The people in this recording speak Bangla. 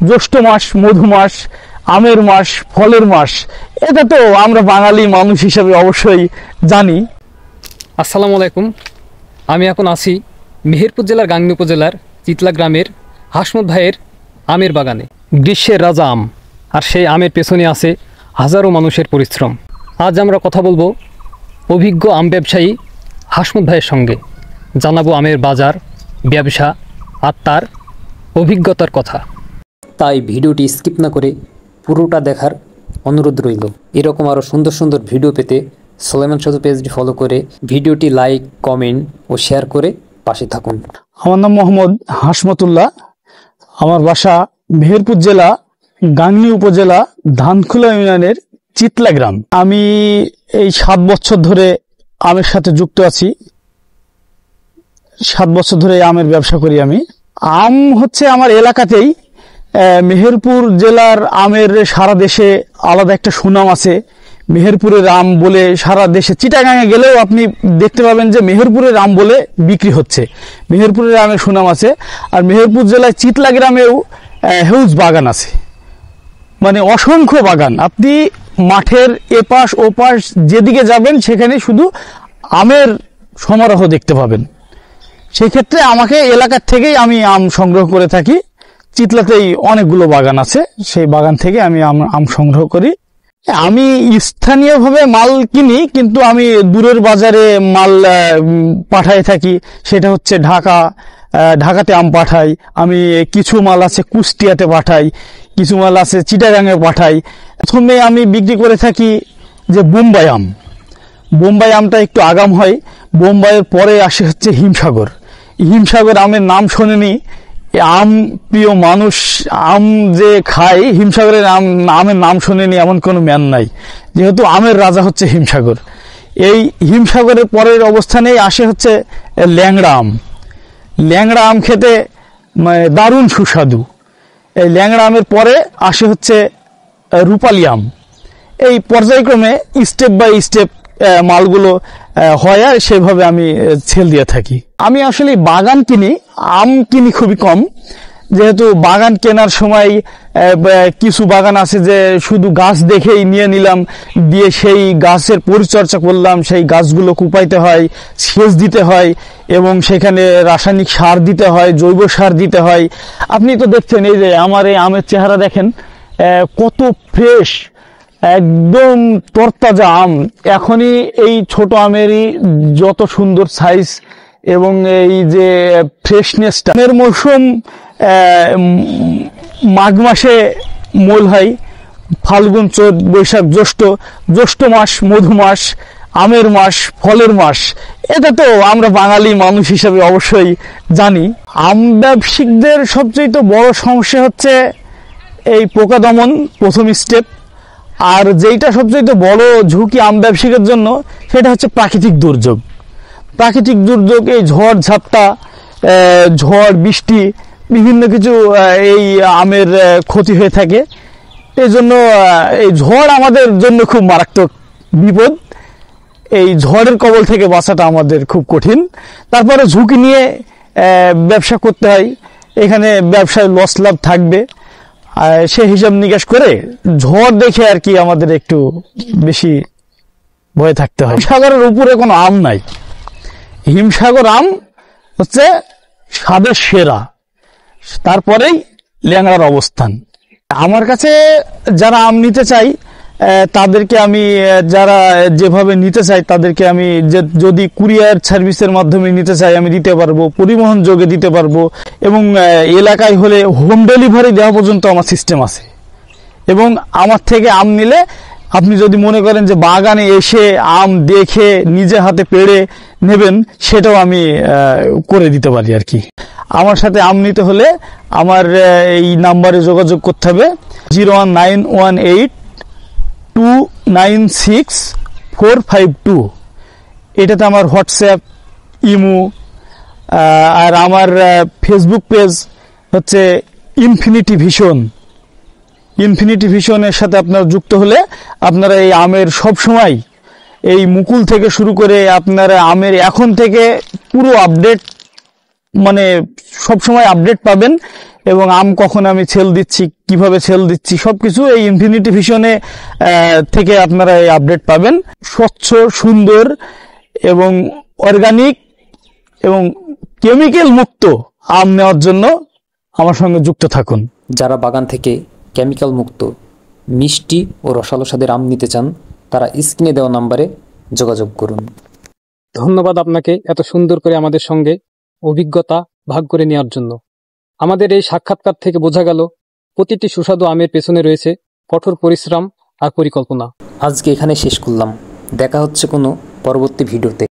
জ্যৈষ্ঠ মাস মধু মাস, আমের মাস, ফলের মাস, এটা তো আমরা বাঙালি মানুষ হিসেবে অবশ্যই জানি। আসসালামু আলাইকুম। আমি এখন আছি মেহেরপুর জেলার গাংনী উপজেলার চিতলা গ্রামের হাসমত ভাইয়ের আমের বাগানে। গ্রীষ্মের রাজা আম, আর সেই আমের পেছনে আছে হাজারো মানুষের পরিশ্রম। আজ আমরা কথা বলবো অভিজ্ঞ আম ব্যবসায়ী হাসমত ভাইয়ের সঙ্গে, জানাবো আমের বাজার, ব্যবসা আর তার অভিজ্ঞতার কথা। তাই ভিডিওটি স্কিপ না করে পুরোটা দেখার অনুরোধ রইল। এরকম আরও সুন্দর সুন্দর ভিডিও পেতে সুলাইমান সাধু পেজটি ফলো করে ভিডিওটি লাইক, কমেন্ট ও শেয়ার করে পাশে থাকুন। আমার নাম মোহাম্মদ হাসমতুল্লাহ। আমার বাসা মেহেরপুর জেলা গাংনী উপজেলা ধানখোলা ইউনিয়নের চিতলা গ্রাম। আমি এই 7 বছর ধরে আমের সাথে যুক্ত আছি। 7 বছর ধরে আমের ব্যবসা করি আমি। আম হচ্ছে আমার এলাকাতেই, মেহেরপুর জেলার আমের সারা দেশে আলাদা একটা সুনাম আছে। মেহেরপুরের আম বলে সারা দেশে, চিটাগাঙে গেলেও আপনি দেখতে পাবেন যে মেহেরপুরের আম বলে বিক্রি হচ্ছে। মেহেরপুরের আমের সুনাম আছে। আর মেহেরপুর জেলায় চিতলা গ্রামেও হিউজ বাগান আছে, মানে অসংখ্য বাগান। আপনি মাঠের এপাশ ওপাশ যেদিকে যাবেন সেখানে শুধু আমের সমারোহ দেখতে পাবেন। সেই ক্ষেত্রে আমাকে এলাকার থেকেই আমি আম সংগ্রহ করে থাকি। চিতলাতেই অনেকগুলো বাগান আছে, সেই বাগান থেকে আমি আম সংগ্রহ করি। আমি স্থানীয়ভাবে মাল কিনি, কিন্তু আমি দূরের বাজারে মাল পাঠাই থাকি। সেটা হচ্ছে ঢাকাতে আম পাঠাই আমি, কিছু মাল আছে কুষ্টিয়াতে পাঠাই, কিছু মাল আছে চিটাগাঙে পাঠাই। প্রথমে আমি বিক্রি করে থাকি যে বোম্বাই আম। বোম্বাই আমটা একটু আগাম হয়। বোম্বাইয়ের পরে আসে হচ্ছে হিমসাগর। হিমসাগর আমের নাম শোনেনি আম প্রিয় মানুষ, আম যে খায়, হিমসাগরের আমের নাম শোনেনি এমন কোনো ম্যান নাই, যেহেতু আমের রাজা হচ্ছে হিমসাগর। এই হিমসাগরের পরের অবস্থানেই আসে হচ্ছে ল্যাংড়া আম। ল্যাংড়া আম খেতে দারুণ সুস্বাদু। এই ল্যাংড়া আমের পরে আসে হচ্ছে রূপালী আম। এই পর্যায়ক্রমে স্টেপ বাই স্টেপ মালগুলো হয়, আর সেভাবে আমি সেল দিয়ে থাকি। আমি আসলে বাগান কিনি, আম কিনি খুবই কম, যেহেতু বাগান কেনার সময় কিছু বাগান আছে যে শুধু গাছ দেখেই নিয়ে নিলাম, দিয়ে সেই গাছের পরিচর্যা করলাম, সেই গাছগুলো কুপাইতে হয়, সেচ দিতে হয়, এবং সেখানে রাসায়নিক সার দিতে হয়, জৈব সার দিতে হয়। আপনি তো দেখছেন এই যে আমার এই আমের চেহারা দেখেন, কত ফ্রেশ, একদম তরতাজা আম। এখনই এই ছোট আমেরই যত সুন্দর সাইজ এবং এই যে ফ্রেশনেসটা। আমের মৌসুম মাঘ মাসে মূল হয়, ফাল্গুন, চৈত, বৈশাখ, জ্যৈষ্ঠ মাস মধু মাস, আমের মাস, ফলের মাস, এটা তো আমরা বাঙালি মানুষ হিসেবে অবশ্যই জানি। আম ব্যবসায়িকদের সবচেয়ে বড় সমস্যা হচ্ছে এই পোকা দমন, প্রথম স্টেপ। আর যেইটা সবচেয়ে বড় ঝুঁকি আম ব্যবসায়ীদের জন্য, সেটা হচ্ছে প্রাকৃতিক দুর্যোগ। প্রাকৃতিক দুর্যোগ, এই ঝড় ঝাপটা, ঝড় বৃষ্টি, বিভিন্ন কিছু এই আমের ক্ষতি হয়ে থাকে। এই জন্য এই ঝড় আমাদের জন্য খুব মারাত্মক বিপদ। এই ঝড়ের কবল থেকে বাঁচাটা আমাদের খুব কঠিন। তারপরে ঝুঁকি নিয়ে ব্যবসা করতে হয়। এখানে ব্যবসায় লস লাভ থাকবে, সে হিসাব নিকাশ করে ঝড় দেখে আর কি আমাদের একটু বেশি ভয় থাকতে হয়। হিমসাগরের উপরে কোনো আম নাই। হিমসাগর আম হচ্ছে স্বাদের সেরা, তারপরেই ল্যাংড়ার অবস্থান। আমার কাছে যারা আম নিতে চাই তাদেরকে আমি, যারা যেভাবে নিতে চাই তাদেরকে আমি, যদি কুরিয়ার সার্ভিসের মাধ্যমে নিতে চাই আমি দিতে পারবো, পরিবহন যোগে দিতে পারবো, এবং এলাকায় হলে হোম ডেলিভারি দেওয়া পর্যন্ত আমার সিস্টেম আছে। এবং আমার থেকে আম নিলে আপনি যদি মনে করেন যে বাগানে এসে আম দেখে নিজে হাতে পেড়ে নেবেন, সেটাও আমি করে দিতে পারি আর কি। আমার সাথে আম নিতে হলে আমার এই নাম্বারে যোগাযোগ করতে হবে, 01918296452। এটাতে আমার হোয়াটসঅ্যাপ, ইমো, আর আমার ফেসবুক পেজ হচ্ছে ইনফিনিটি ভিশন। ইনফিনিটি ভিশনের সাথে আপনারা যুক্ত হলে আপনারা এই আমের সব সময়, এই মুকুল থেকে শুরু করে আপনারা আমের এখন থেকে পুরো আপডেট, মানে সব সময় আপডেট পাবেন। এবং আম কখন আমি সেল দিচ্ছি, কিভাবে সেল দিচ্ছি, সবকিছু এই ইনফিনিটি ভিশনে থেকে আপনারা এই আপডেট পাবেন। স্বচ্ছ, সুন্দর এবং অর্গানিক এবং কেমিক্যাল মুক্ত আম নেওয়ার জন্য আমার সঙ্গে যুক্ত থাকুন। যারা বাগান থেকে কেমিক্যাল মুক্ত মিষ্টি ও রসালো স্বাদের আম নিতে চান, তারা স্ক্রিনে দেওয়া নম্বরে যোগাযোগ করুন। ধন্যবাদ আপনাকে এত সুন্দর করে আমাদের সঙ্গে অভিজ্ঞতা ভাগ করে নেওয়ার জন্য। আমাদের এই সাক্ষাৎকার থেকে বোঝা গেল প্রতিটি সুস্বাদু আমের পেছনে রয়েছে কঠোর পরিশ্রম আর পরিকল্পনা। আজকে এখানে শেষ করলাম। দেখা হচ্ছে কোনো পরবর্তী ভিডিওতে।